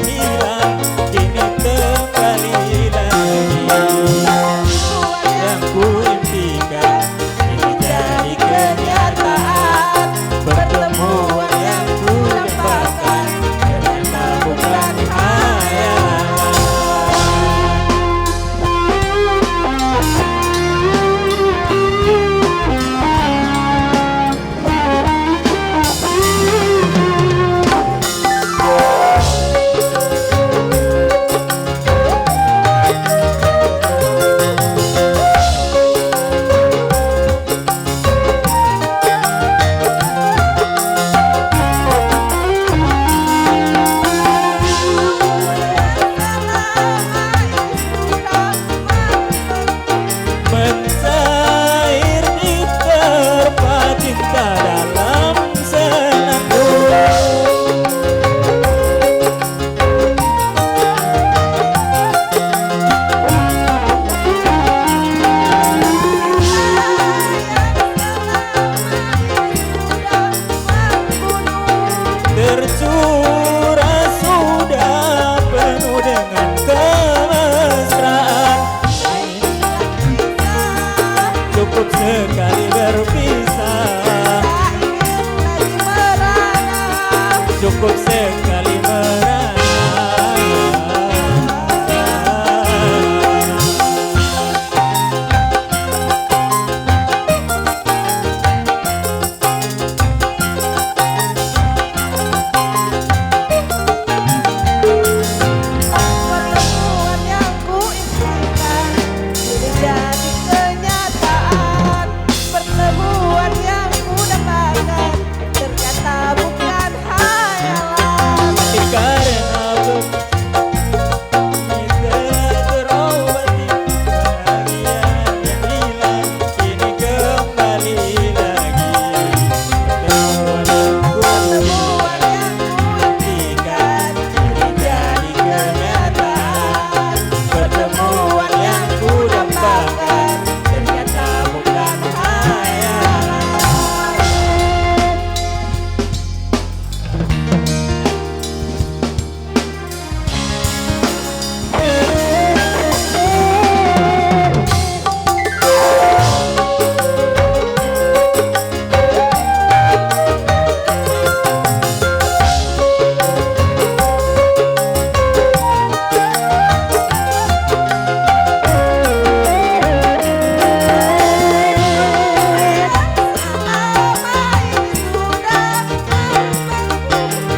hilang kini kembali lagi. Yang ku impikan ini jadi kenyataan. Pertemuan yang ku dambakan ternyata bukan hayalan. Mencair di terpa cinta dalam senandung. Tercurah sudah penuh dengan kemesraan. Cukup sekali berpisah, cukup sekali merana. Pertemuan yang ku impikan kini jadi kenyataan. Pertemuan yang ku dambakan ternyata bukan hayalan. Karena kita terobati kebahagiaan yang hilang kini kembali lagi. Pertemuan yang ku impikan kini jadi kenyataan. Pertemuan yang ku dambakan ternyata bukan hayalan.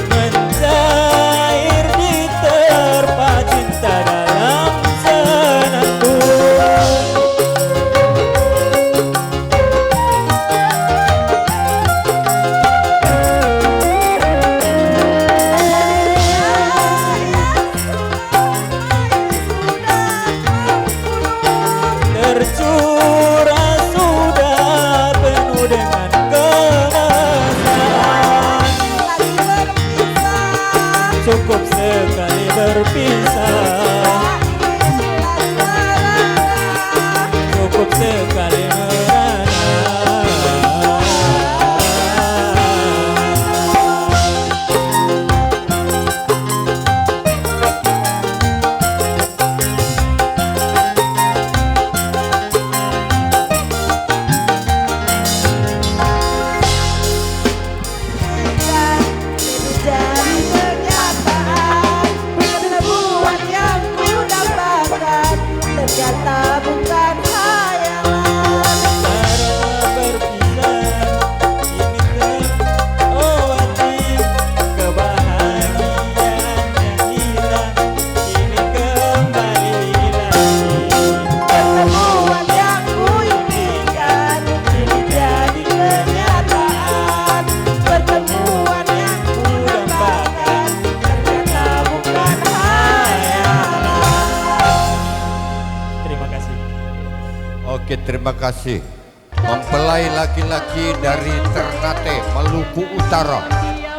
Mencair di terpa cinta dalam senandung. Tercurah sudah penuh dengan kemesraan. Cukup sekali berpisah, cukup sekali merana. Jadi kenyataan. Pertemuan yang ku dambakan ternyata bukan hayalan. Karena berpisah kini terobati kebahagiaan yang hilang kini kembali lagi. Pertemuan yang ku impikan kini jadi kenyataan. Pertemuan yang ku dambakan ternyata bukan hayalan. Terima kasih. Oke, terima kasih. Mempelai laki-laki dari Ternate, Maluku Utara.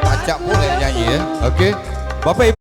Ajak boleh nyanyi ya. Oke. Bapak Ibu